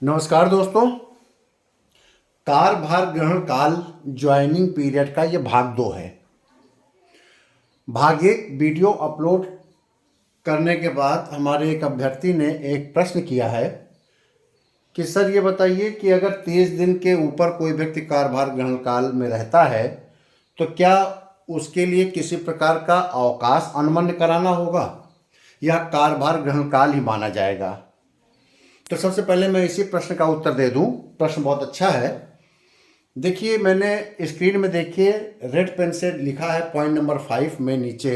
नमस्कार दोस्तों। कारभार ग्रहण काल ज्वाइनिंग पीरियड का ये भाग 2 है। भाग 1 वीडियो अपलोड करने के बाद हमारे एक अभ्यर्थी ने एक प्रश्न किया है कि सर ये बताइए कि अगर 30 दिन के ऊपर कोई व्यक्ति कारभार ग्रहण काल में रहता है तो क्या उसके लिए किसी प्रकार का अवकाश अनुमन्य कराना होगा या कारभार ग्रहण काल ही माना जाएगा। तो सबसे पहले मैं इसी प्रश्न का उत्तर दे दूं। प्रश्न बहुत अच्छा है। देखिए, मैंने स्क्रीन में देखिए रेड पेन से लिखा है पॉइंट नंबर 5 में नीचे,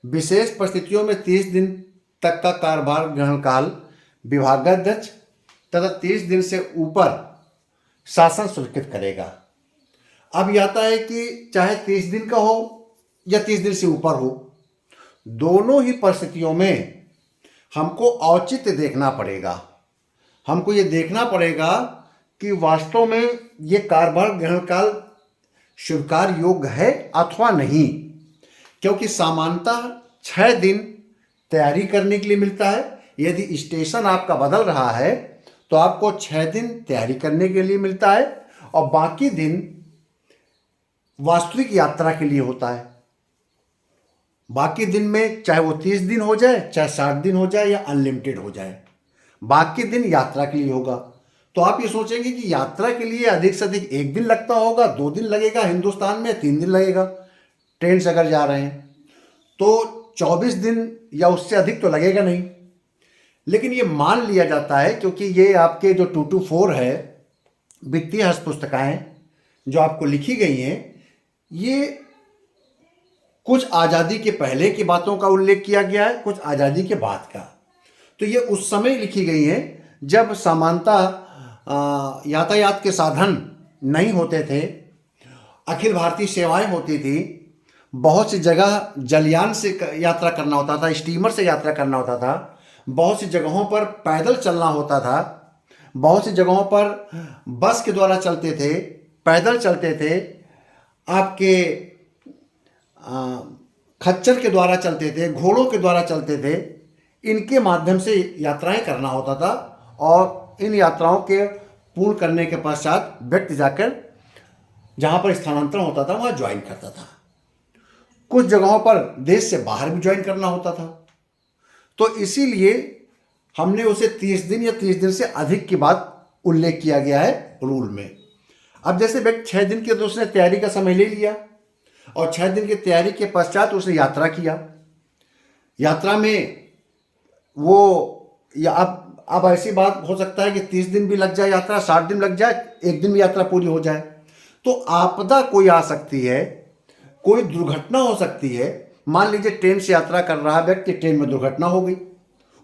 विशेष परिस्थितियों में 30 दिन तक का कारभार ग्रहण काल विभागाध्यक्ष तथा 30 दिन से ऊपर शासन स्वीकृत करेगा। अब ये आता है कि चाहे 30 दिन का हो या 30 दिन से ऊपर हो, दोनों ही परिस्थितियों में हमको औचित्य देखना पड़ेगा। हमको ये देखना पड़ेगा कि वास्तव में ये कारभार ग्रहण काल स्वीकार योग्य है अथवा नहीं, क्योंकि सामान्यतः 6 दिन तैयारी करने के लिए मिलता है। यदि स्टेशन आपका बदल रहा है तो आपको 6 दिन तैयारी करने के लिए मिलता है और बाकी दिन वास्तविक यात्रा के लिए होता है। बाकी दिन में चाहे वो 30 दिन हो जाए, चाहे 60 दिन हो जाए या अनलिमिटेड हो जाए, बाकी दिन यात्रा के लिए होगा। तो आप ये सोचेंगे कि यात्रा के लिए अधिक से अधिक 1 दिन लगता होगा, 2 दिन लगेगा, हिंदुस्तान में 3 दिन लगेगा ट्रेन से अगर जा रहे हैं, तो 24 दिन या उससे अधिक तो लगेगा नहीं। लेकिन ये मान लिया जाता है क्योंकि ये आपके जो 224 है वित्तीय हस्त पुस्तिकाएँ जो आपको लिखी गई हैं, ये कुछ आज़ादी के पहले की बातों का उल्लेख किया गया है, कुछ आज़ादी के बाद का। तो ये उस समय लिखी गई हैं जब सामान्यतः यातायात के साधन नहीं होते थे, अखिल भारतीय सेवाएं होती थी, बहुत सी जगह जलयान से यात्रा करना होता था, स्टीमर से यात्रा करना होता था, बहुत सी जगहों पर पैदल चलना होता था, बहुत सी जगहों पर बस के द्वारा चलते थे, पैदल चलते थे, आपके खच्चर के द्वारा चलते थे, घोड़ों के द्वारा चलते थे। इनके माध्यम से यात्राएं करना होता था और इन यात्राओं के पूर्ण करने के पश्चात व्यक्ति जाकर जहाँ पर स्थानांतरण होता था वहाँ ज्वाइन करता था। कुछ जगहों पर देश से बाहर भी ज्वाइन करना होता था। तो इसीलिए हमने उसे 30 दिन या 30 दिन से अधिक की बात उल्लेख किया गया है रूल में। अब जैसे व्यक्ति 6 दिन के तो उसने तैयारी का समय ले लिया और 6 दिन की तैयारी के पश्चात उसने यात्रा किया। यात्रा में वो या अब ऐसी बात हो सकता है कि 30 दिन भी लग जाए यात्रा, 60 दिन लग जाए, 1 दिन में यात्रा पूरी हो जाए। तो आपदा कोई आ सकती है, कोई दुर्घटना हो सकती है। मान लीजिए ट्रेन से यात्रा कर रहा व्यक्ति, ट्रेन में दुर्घटना हो गई,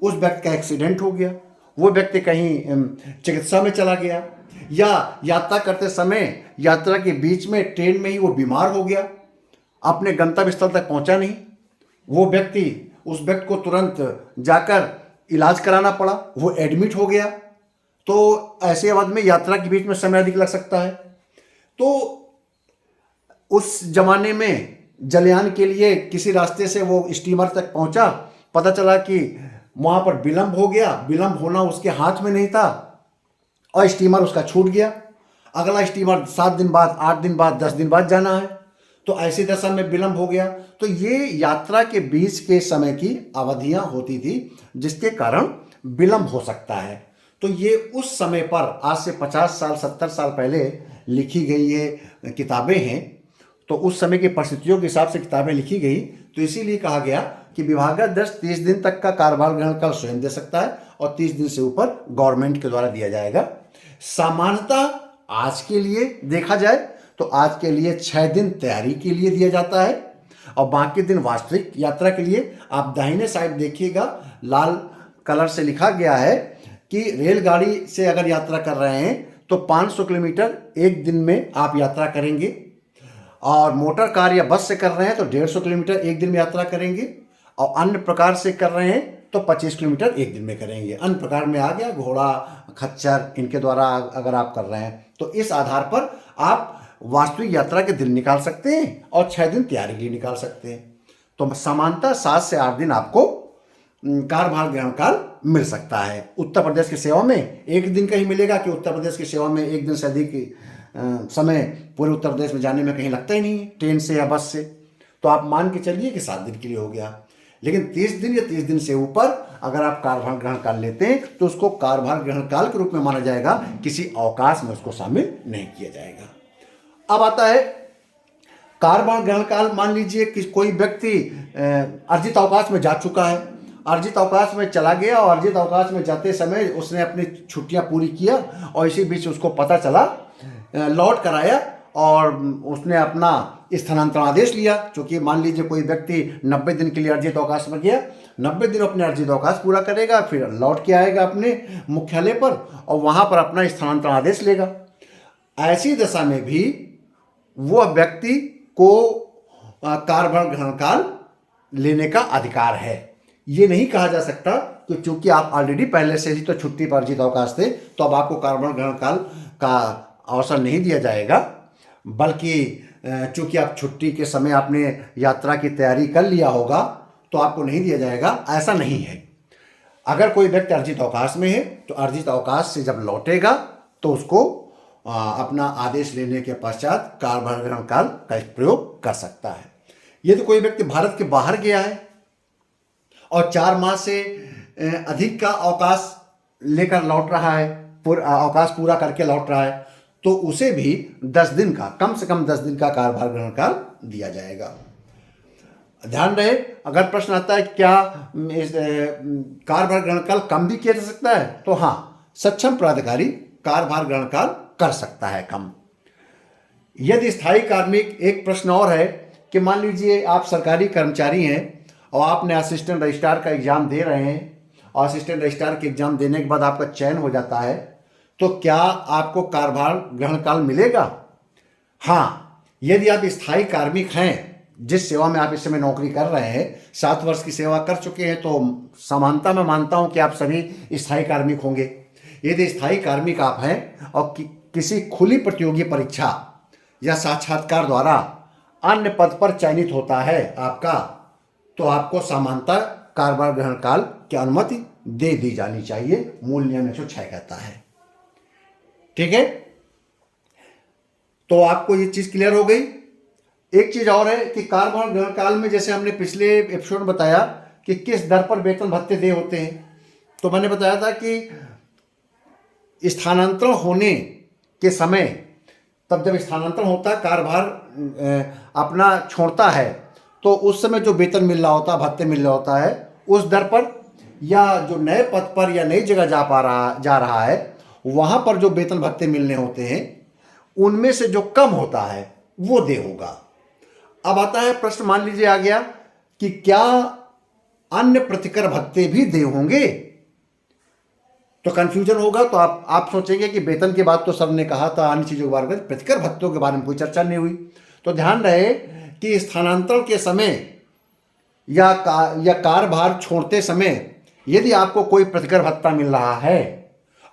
उस व्यक्ति का एक्सीडेंट हो गया, वो व्यक्ति कहीं चिकित्सा में चला गया, या यात्रा करते समय यात्रा के बीच में ट्रेन में ही वो बीमार हो गया, अपने गंतव्य स्थल तक पहुंचा नहीं, वो व्यक्ति उस व्यक्ति को तुरंत जाकर इलाज कराना पड़ा, वो एडमिट हो गया। तो ऐसे अवधि में यात्रा के बीच में समय अधिक लग सकता है। तो उस जमाने में जलयान के लिए किसी रास्ते से वो स्टीमर तक पहुंचा, पता चला कि वहाँ पर विलंब हो गया, विलंब होना उसके हाथ में नहीं था और स्टीमर उसका छूट गया। अगला स्टीमर 7 दिन बाद, 8 दिन बाद, 10 दिन बाद जाना है, तो ऐसी दशा में विलंब हो गया। तो ये यात्रा के बीच के समय की अवधियां होती थी जिसके कारण विलंब हो सकता है। तो ये उस समय पर आज से 50 साल 70 साल पहले लिखी गई ये किताबें हैं। तो उस समय की परिस्थितियों के हिसाब से किताबें लिखी गई, तो इसीलिए कहा गया कि विभागाध्यक्ष 30 दिन तक का कारभार ग्रहण काल स्वयं दे सकता है और 30 दिन से ऊपर गवर्नमेंट के द्वारा दिया जाएगा। सामान्यतः आज के लिए देखा जाए तो आज के लिए 6 दिन तैयारी के लिए दिया जाता है और बाकी दिन वास्तविक यात्रा के लिए। आप दाहिने साइड देखिएगा, लाल कलर से लिखा गया है कि रेलगाड़ी से अगर यात्रा कर रहे हैं तो 500 किलोमीटर 1 दिन में आप यात्रा करेंगे, और मोटर कार या बस से कर रहे हैं तो 150 किलोमीटर 1 दिन में यात्रा करेंगे, और अन्य प्रकार से कर रहे हैं तो 25 किलोमीटर 1 दिन में करेंगे। अन्य प्रकार में आ गया घोड़ा, खच्चर, इनके द्वारा अगर आप कर रहे हैं तो इस आधार पर आप वास्तविक यात्रा के दिन निकाल सकते हैं और 6 दिन तैयारी के लिए निकाल सकते हैं। तो सामान्यतः 7 से 8 दिन आपको कार्यभार ग्रहण काल मिल सकता है। उत्तर प्रदेश की सेवा में एक दिन का ही मिलेगा कि उत्तर प्रदेश की सेवा में एक दिन से अधिक समय पूरे उत्तर प्रदेश में जाने में कहीं लगता ही नहीं है ट्रेन से या बस से। तो आप मान के चलिए कि 7 दिन के लिए हो गया। लेकिन 30 दिन या 30 दिन से ऊपर अगर आप कार्यभार ग्रहण काल लेते हैं तो उसको कार्यभार ग्रहण काल के रूप में माना जाएगा, किसी अवकाश में उसको शामिल नहीं किया जाएगा। अब आता है कार्यभार ग्रहण काल। मान लीजिए कि कोई व्यक्ति अर्जित अवकाश में जा चुका है, अर्जित अवकाश में चला गया और अर्जित अवकाश में जाते समय उसने अपनी छुट्टियां पूरी किया और इसी बीच उसको पता चला, लौट कर आया और उसने अपना स्थानांतरण आदेश लिया। क्योंकि मान लीजिए कोई व्यक्ति 90 दिन के लिए अर्जित अवकाश में गया, 90 दिन अपने अर्जित अवकाश पूरा करेगा, फिर लौट के आएगा अपने मुख्यालय पर और वहाँ पर अपना स्थानांतरण आदेश लेगा। ऐसी दशा में भी वह व्यक्ति को कार्यभार ग्रहण काल लेने का अधिकार है। ये नहीं कहा जा सकता कि चूंकि आप ऑलरेडी पहले से ही तो छुट्टी पर अर्जित अवकाश थे तो अब आपको कार्यभार ग्रहण काल का अवसर नहीं दिया जाएगा, बल्कि चूंकि आप छुट्टी के समय आपने यात्रा की तैयारी कर लिया होगा तो आपको नहीं दिया जाएगा, ऐसा नहीं है। अगर कोई व्यक्ति अर्जित अवकाश में है तो अर्जित अवकाश से जब लौटेगा तो उसको अपना आदेश लेने के पश्चात कार्यभार ग्रहण काल का प्रयोग कर सकता है। यदि कोई व्यक्ति भारत के बाहर गया है और 4 माह से अधिक का अवकाश लेकर लौट रहा है, अवकाश पूरा करके लौट रहा है, तो उसे भी 10 दिन का, कम से कम 10 दिन का कार्यभार ग्रहण काल दिया जाएगा। ध्यान रहे, अगर प्रश्न आता है क्या कार्यभार ग्रहण काल कम भी किया जा सकता है, तो हाँ, सक्षम प्राधिकारी कार्यभार ग्रहण काल कर सकता है कम। यदि स्थायी कार्मिक, एक प्रश्न और है कि मान लीजिए आप सरकारी कर्मचारी हैं और आपने असिस्टेंट रजिस्ट्रार का एग्जाम दे रहे हैं और असिस्टेंट रजिस्ट्रार के एग्जाम देने के बाद आपका चयन हो जाता है, तो क्या आपको कार्यभार ग्रहण काल मिलेगा? हाँ, यदि आप स्थायी कार्मिक हैं, जिस सेवा में आप इस समय नौकरी कर रहे हैं, 7 वर्ष की सेवा कर चुके हैं, तो समानता मैं मानता हूं कि आप सभी स्थायी कार्मिक होंगे। यदि स्थायी कार्मिक आप हैं और किसी खुली प्रतियोगी परीक्षा या साक्षात्कार द्वारा अन्य पद पर चयनित होता है आपका, तो आपको समानता कार्यभार ग्रहण काल की अनुमति दे दी जानी चाहिए। मूल नियम 106 कहता है। ठीक है, तो आपको ये चीज क्लियर हो गई। एक चीज और है कि कार्यभार ग्रहण काल में, जैसे हमने पिछले एपिसोड में बताया कि किस दर पर वेतन भत्ते देय होते हैं, तो मैंने बताया था कि स्थानांतरण होने के समय, तब जब स्थानांतरण होता है, कार्यभार अपना छोड़ता है, तो उस समय जो वेतन मिल रहा होता है, भत्ते मिल रहा होता है, उस दर पर, या जो नए पद पर या नई जगह जा रहा है, वहां पर जो वेतन भत्ते मिलने होते हैं, उनमें से जो कम होता है वो देय होगा। अब आता है प्रश्न, मान लीजिए आ गया कि क्या अन्य प्रतिकर भत्ते भी देय होंगे? तो कंफ्यूजन होगा। तो आप सोचेंगे कि वेतन के बाद तो सर ने कहा था अन्य चीजों के बारे में, प्रतिकर भत्तों के बारे में कोई चर्चा नहीं हुई। तो ध्यान रहे कि स्थानांतरण के समय या कार्यभार छोड़ते समय यदि आपको कोई प्रतिकर भत्ता मिल रहा है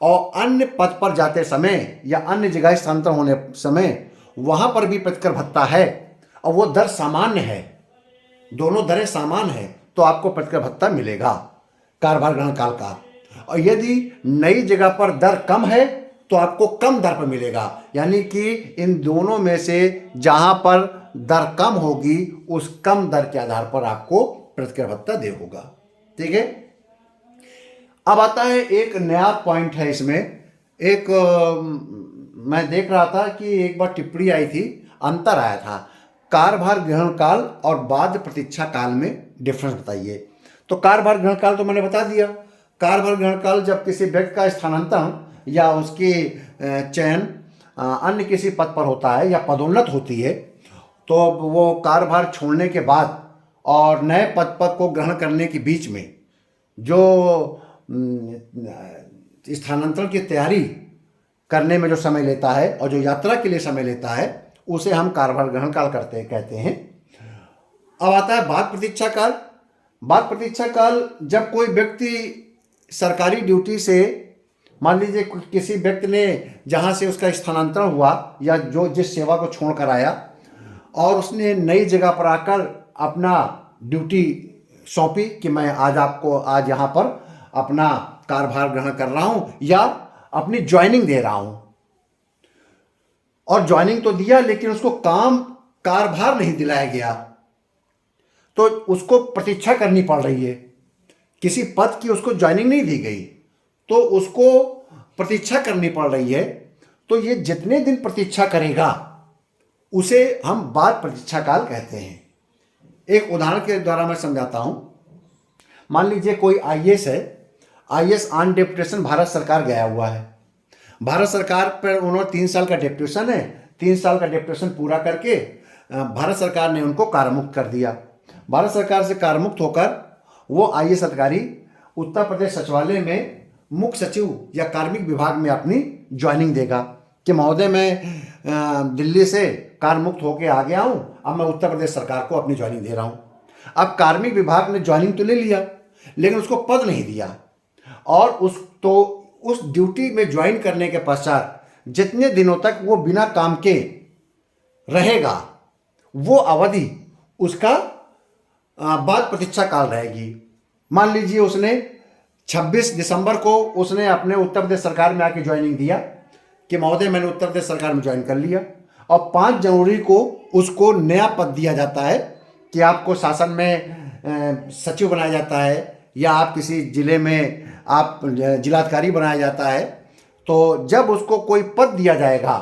और अन्य पद पर जाते समय या अन्य जगह स्थानांतरण होने समय वहां पर भी प्रतिकर भत्ता है और वो दर सामान्य है, दोनों दरें समान है, तो आपको प्रतिकर भत्ता मिलेगा कार्यभार ग्रहण काल का। और यदि नई जगह पर दर कम है तो आपको कम दर पर मिलेगा, यानी कि इन दोनों में से जहां पर दर कम होगी उस कम दर के आधार पर आपको प्रतिकर भत्ता देय होगा। ठीक है, अब आता है एक नया पॉइंट है इसमें। एक मैं देख रहा था कि एक बार टिप्पणी आई थी, अंतर आया था, कार्यभार ग्रहण काल और बाध्य प्रतीक्षा काल में डिफरेंस बताइए। तो कार्यभार ग्रहण काल तो मैंने बता दिया। कार्यभार ग्रहण काल जब किसी व्यक्ति का स्थानांतरण या उसकी चयन अन्य किसी पद पर होता है या पदोन्नत होती है, तो वो कार्यभार छोड़ने के बाद और नए पद को ग्रहण करने के बीच में जो स्थानांतरण की तैयारी करने में जो समय लेता है और जो यात्रा के लिए समय लेता है, उसे हम कार्यभार ग्रहण काल कहते हैं। अब आता है बाध्य प्रतीक्षा काल। बाध्य प्रतीक्षा काल जब कोई व्यक्ति सरकारी ड्यूटी से, मान लीजिए किसी व्यक्ति ने जहां से उसका स्थानांतरण हुआ या जो जिस सेवा को छोड़कर आया और उसने नई जगह पर आकर अपना ड्यूटी सौंपी कि मैं आज यहाँ पर अपना कार्यभार ग्रहण कर रहा हूँ या अपनी ज्वाइनिंग दे रहा हूँ। और ज्वाइनिंग तो दिया, लेकिन उसको कार्यभार नहीं दिलाया गया, तो उसको प्रतीक्षा करनी पड़ रही है। किसी पद की उसको ज्वाइनिंग नहीं दी गई, तो उसको प्रतीक्षा करनी पड़ रही है। तो ये जितने दिन प्रतीक्षा करेगा उसे हम बाद प्रतीक्षा काल कहते हैं। एक उदाहरण के द्वारा मैं समझाता हूं। मान लीजिए कोई आईएएस है, आईएएस ऑन डेपुटेशन भारत सरकार गया हुआ है। भारत सरकार पर उन्होंने 3 साल का डेपुटेशन है। 3 साल का डेपुटेशन पूरा करके भारत सरकार ने उनको कार्यमुक्त कर दिया। भारत सरकार से कार्यमुक्त होकर वो आईएएस अधिकारी उत्तर प्रदेश सचिवालय में मुख्य सचिव या कार्मिक विभाग में अपनी ज्वाइनिंग देगा कि महोदय मैं दिल्ली से कार्यमुक्त होकर आ गया हूँ, अब मैं उत्तर प्रदेश सरकार को अपनी ज्वाइनिंग दे रहा हूँ। अब कार्मिक विभाग ने ज्वाइनिंग तो ले लिया, लेकिन उसको पद नहीं दिया। और उस ड्यूटी में ज्वाइन करने के पश्चात जितने दिनों तक वो बिना काम के रहेगा, वो अवधि उसका बाद प्रतीक्षा काल रहेगी। मान लीजिए उसने 26 दिसंबर को उसने अपने उत्तर प्रदेश सरकार में आके ज्वाइनिंग दिया कि महोदय मैंने उत्तर प्रदेश सरकार में ज्वाइन कर लिया, और 5 जनवरी को उसको नया पद दिया जाता है कि आपको शासन में सचिव बनाया जाता है या आप किसी जिले में आप जिलाधिकारी बनाया जाता है। तो जब उसको कोई पद दिया जाएगा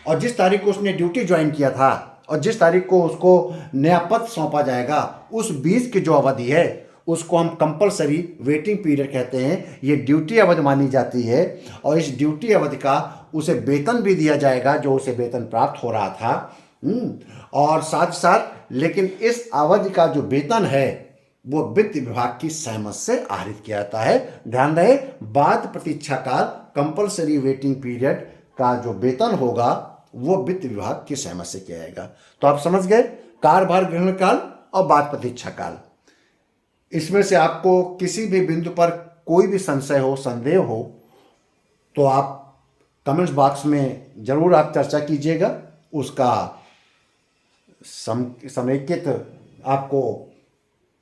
और जिस तारीख को उसने ड्यूटी ज्वाइन किया था और जिस तारीख को उसको नया पद सौंपा जाएगा, उस बीच की जो अवधि है उसको हम कंपलसरी वेटिंग पीरियड कहते हैं। ये ड्यूटी अवधि मानी जाती है और इस ड्यूटी अवधि का उसे वेतन भी दिया जाएगा जो उसे वेतन प्राप्त हो रहा था। और साथ साथ लेकिन इस अवधि का जो वेतन है वो वित्त विभाग की सहमति से आहरित किया जाता है। ध्यान रहे, बाद प्रतीक्षा काल कंपलसरी वेटिंग पीरियड का जो वेतन होगा वो वित्त विभाग की सहमति से किया जाएगा। तो आप समझ गए कार्यभार ग्रहण काल और बाद प्रतीक्षा काल। इसमें से आपको किसी भी बिंदु पर कोई भी संशय हो, संदेह हो, तो आप कमेंट्स बॉक्स में जरूर आप चर्चा कीजिएगा। उसका समेकित आपको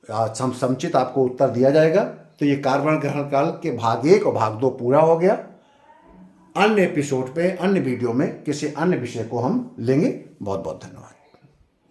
समुचित आपको उत्तर दिया जाएगा। तो ये कार्यभार ग्रहण काल के भाग 1 और भाग 2 पूरा हो गया। अन्य एपिसोड पे, अन्य वीडियो में किसी अन्य विषय को हम लेंगे। बहुत बहुत धन्यवाद।